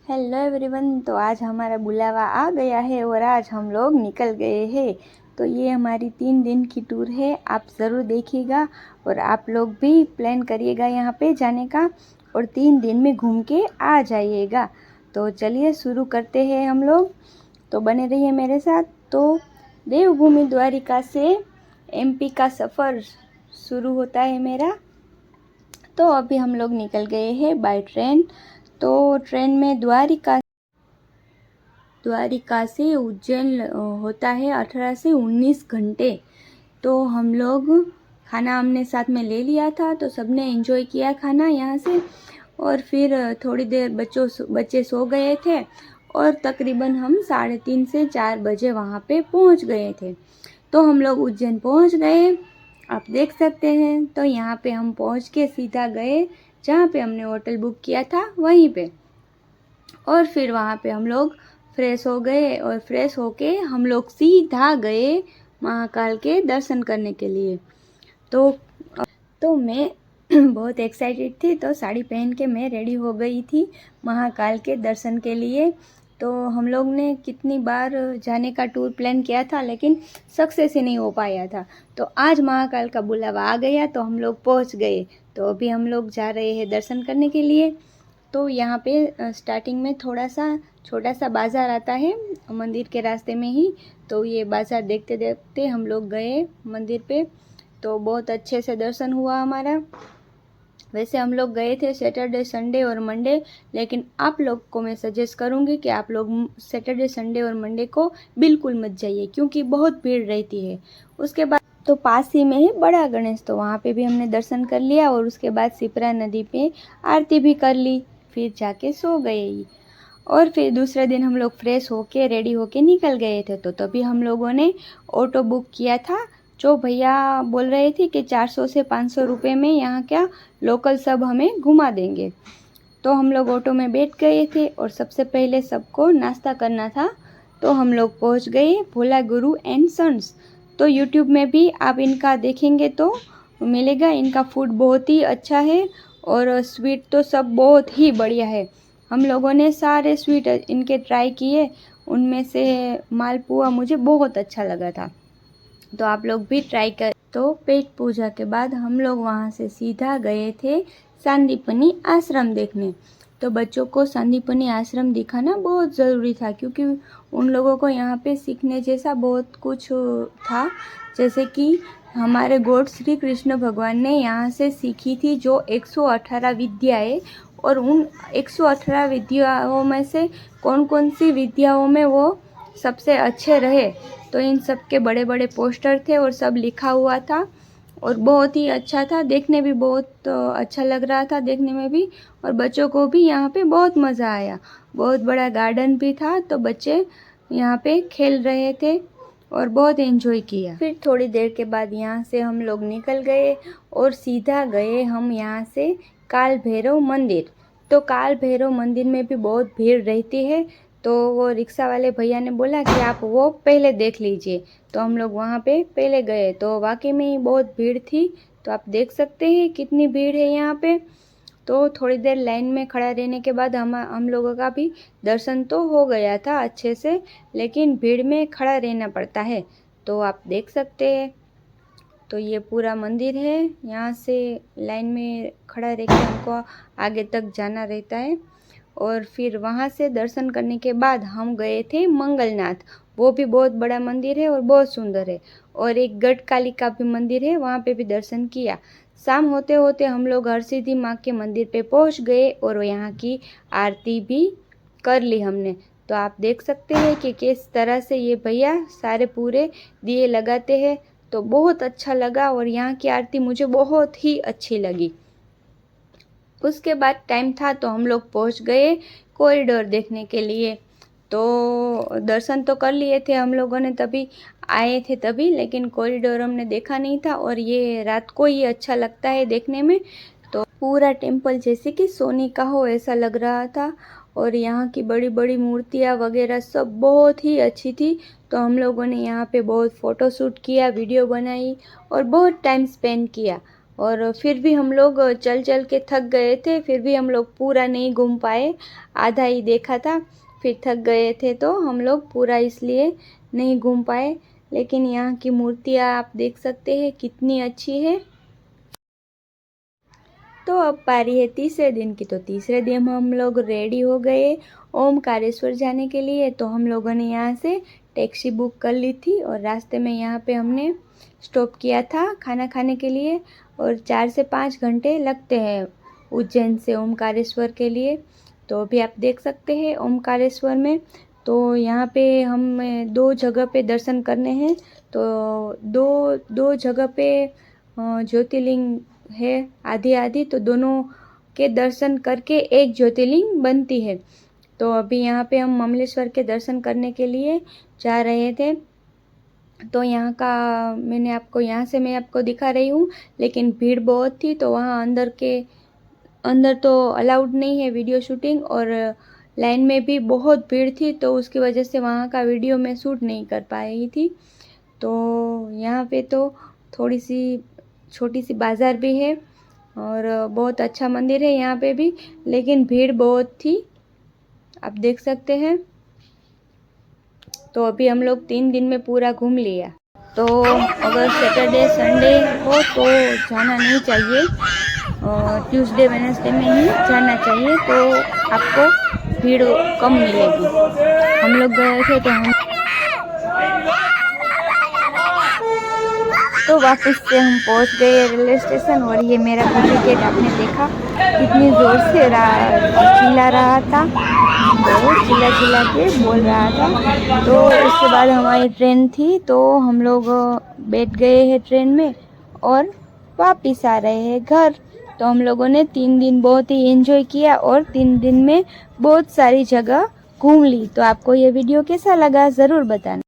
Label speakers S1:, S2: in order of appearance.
S1: Hello everyone. तो आज हमारा बुलावा आ गया है और आज हम लोग निकल गए हैं। तो ये हमारी 3 दिन की टूर है, आप ज़रूर देखिएगा और आप लोग भी प्लान करिएगा यहाँ पे जाने का और 3 दिन में घूम के आ जाइएगा। तो चलिए शुरू करते हैं हम लोग, तो बने रहिए मेरे साथ। तो देवभूमि द्वारिका से एमपी का सफ़र शुरू होता है मेरा। तो अभी हम लोग निकल गए हैं बाय ट्रेन। तो ट्रेन में द्वारिका से उज्जैन होता है 18 से 19 घंटे। तो हम लोग खाना हमने साथ में ले लिया था, तो सबने एंजॉय किया खाना यहाँ से। और फिर थोड़ी देर बच्चे सो गए थे और तकरीबन हम 3:30 से 4 बजे वहाँ पे पहुँच गए थे। तो हम लोग उज्जैन पहुँच गए, आप देख सकते हैं। तो यहाँ पे हम पहुँच के सीधा गए जहाँ पे हमने होटल बुक किया था वहीं पे, और फिर वहाँ पे हम लोग फ्रेश हो गए और फ्रेश होके हम लोग सीधा गए महाकाल के दर्शन करने के लिए। तो मैं बहुत एक्साइटेड थी, तो साड़ी पहन के मैं रेडी हो गई थी महाकाल के दर्शन के लिए। तो हम लोग ने कितनी बार जाने का टूर प्लान किया था लेकिन सक्सेस ही नहीं हो पाया था। तो आज महाकाल का बुलावा आ गया तो हम लोग पहुंच गए। तो अभी हम लोग जा रहे हैं दर्शन करने के लिए। तो यहाँ पे स्टार्टिंग में थोड़ा सा छोटा सा बाज़ार आता है मंदिर के रास्ते में ही। तो ये बाज़ार देखते देखते हम लोग गए मंदिर पे। तो बहुत अच्छे से दर्शन हुआ हमारा। वैसे हम लोग गए थे सैटरडे संडे और मंडे, लेकिन आप लोग को मैं सजेस्ट करूँगी कि आप लोग सैटरडे संडे और मंडे को बिल्कुल मत जाइए, क्योंकि बहुत भीड़ रहती है। उसके बाद तो पास ही में है बड़ा गणेश, तो वहाँ पे भी हमने दर्शन कर लिया और उसके बाद सिपरा नदी पे आरती भी कर ली, फिर जाके सो गए। और फिर दूसरे दिन हम लोग फ्रेश होके रेडी होके निकल गए थे। तो तभी हम लोगों ने ऑटो बुक किया था, जो भैया बोल रहे थे कि 400 से 500 रुपये में यहाँ क्या लोकल सब हमें घुमा देंगे। तो हम लोग ऑटो में बैठ गए थे और सबसे पहले सबको नाश्ता करना था। तो हम लोग पहुँच गए भोला गुरु एंड सन्स। तो यूट्यूब में भी आप इनका देखेंगे तो मिलेगा, इनका फूड बहुत ही अच्छा है और स्वीट तो सब बहुत ही बढ़िया है। हम लोगों ने सारे स्वीट इनके ट्राई किए, उनमें से मालपुआ मुझे बहुत अच्छा लगा था, तो आप लोग भी ट्राई कर। तो पेट पूजा के बाद हम लोग वहाँ से सीधा गए थे सांदीपनी आश्रम देखने। तो बच्चों को सांदीपनी आश्रम दिखाना बहुत ज़रूरी था, क्योंकि उन लोगों को यहाँ पे सीखने जैसा बहुत कुछ था। जैसे कि हमारे गॉड श्री कृष्ण भगवान ने यहाँ से सीखी थी जो 118 विद्याएँ, और उन 118 विद्याओं में से कौन कौन सी विद्याओं में वो सबसे अच्छे रहे। तो इन सब के बड़े बड़े पोस्टर थे और सब लिखा हुआ था और बहुत ही अच्छा था, देखने भी बहुत अच्छा लग रहा था देखने में भी, और बच्चों को भी यहाँ पे बहुत मज़ा आया। बहुत बड़ा गार्डन भी था, तो बच्चे यहाँ पे खेल रहे थे और बहुत एंजॉय किया। फिर थोड़ी देर के बाद यहाँ से हम लोग निकल गए और सीधा गए हम यहाँ से काल भैरव मंदिर। तो काल भैरव मंदिर में भी बहुत भीड़ रहती है, तो वो रिक्शा वाले भैया ने बोला कि आप वो पहले देख लीजिए। तो हम लोग वहाँ पे पहले गए, तो वाकई में ही बहुत भीड़ थी। तो आप देख सकते हैं कितनी भीड़ है यहाँ पे। तो थोड़ी देर लाइन में खड़ा रहने के बाद हम लोगों का भी दर्शन तो हो गया था अच्छे से, लेकिन भीड़ में खड़ा रहना पड़ता है, तो आप देख सकते हैं। तो ये पूरा मंदिर है, यहाँ से लाइन में खड़ा रह के हमको आगे तक जाना रहता है। और फिर वहाँ से दर्शन करने के बाद हम गए थे मंगलनाथ। वो भी बहुत बड़ा मंदिर है और बहुत सुंदर है। और एक गढ़काली का भी मंदिर है, वहाँ पे भी दर्शन किया। शाम होते होते हम लोग हरसिद्धि माँ के मंदिर पे पहुँच गए और यहाँ की आरती भी कर ली हमने। तो आप देख सकते हैं कि किस तरह से ये भैया सारे पूरे दिए लगाते हैं, तो बहुत अच्छा लगा और यहाँ की आरती मुझे बहुत ही अच्छी लगी। उसके बाद टाइम था तो हम लोग पहुँच गए कॉरिडोर देखने के लिए। तो दर्शन तो कर लिए थे हम लोगों ने, तभी आए थे तभी, लेकिन कॉरिडोर हमने देखा नहीं था और ये रात को ही अच्छा लगता है देखने में। तो पूरा टेम्पल जैसे कि सोने का हो ऐसा लग रहा था, और यहाँ की बड़ी बड़ी मूर्तियाँ वगैरह सब बहुत ही अच्छी थी। तो हम लोगों ने यहाँ पे बहुत फ़ोटो शूट किया, वीडियो बनाई और बहुत टाइम स्पेंड किया। और फिर भी हम लोग चल चल के थक गए थे, फिर भी हम लोग पूरा नहीं घूम पाए, आधा ही देखा था, फिर थक गए थे तो हम लोग पूरा इसलिए नहीं घूम पाए। लेकिन यहाँ की मूर्तियाँ आप देख सकते हैं कितनी अच्छी है। तो अब पारी है तीसरे दिन की, तो तीसरे दिन हम लोग रेडी हो गए ओमकारेश्वर जाने के लिए। तो हम लोगों ने यहाँ से टैक्सी बुक कर ली थी और रास्ते में यहाँ पे हमने स्टॉप किया था खाना खाने के लिए। और 4 से 5 घंटे लगते हैं उज्जैन से ओमकारेश्वर के लिए। तो अभी आप देख सकते हैं ओमकारेश्वर में, तो यहाँ पे हम 2 जगह पे दर्शन करने हैं। तो दो जगह पे ज्योतिर्लिंग है आधी आधी, तो दोनों के दर्शन करके एक ज्योतिर्लिंग बनती है। तो अभी यहाँ पे हम ममलेश्वर के दर्शन करने के लिए जा रहे थे। तो यहाँ का मैं आपको दिखा रही हूँ, लेकिन भीड़ बहुत थी तो वहाँ अंदर तो अलाउड नहीं है वीडियो शूटिंग, और लाइन में भी बहुत भीड़ थी, तो उसकी वजह से वहाँ का वीडियो मैं शूट नहीं कर पाई थी। तो यहाँ पे तो थोड़ी सी छोटी सी बाज़ार भी है और बहुत अच्छा मंदिर है यहाँ पे भी, लेकिन भीड़ बहुत थी, आप देख सकते हैं। तो अभी हम लोग 3 दिन में पूरा घूम लिया। तो अगर सैटरडे संडे हो तो जाना नहीं चाहिए, ट्यूसडे वेडनेसडे में ही जाना चाहिए, तो आपको भीड़ कम मिलेगी। हम लोग गए थे तो वापस से हम पहुंच गए रेलवे स्टेशन। और ये मेरा टिकट आपने देखा कितनी ज़ोर से चिल्ला रहा था, तो चिल्ला के बोल रहा था। तो उसके बाद हमारी ट्रेन थी, तो हम लोग बैठ गए हैं ट्रेन में और वापस आ रहे हैं घर। तो हम लोगों ने 3 दिन बहुत ही एंजॉय किया और 3 दिन में बहुत सारी जगह घूम ली। तो आपको ये वीडियो कैसा लगा ज़रूर बताना।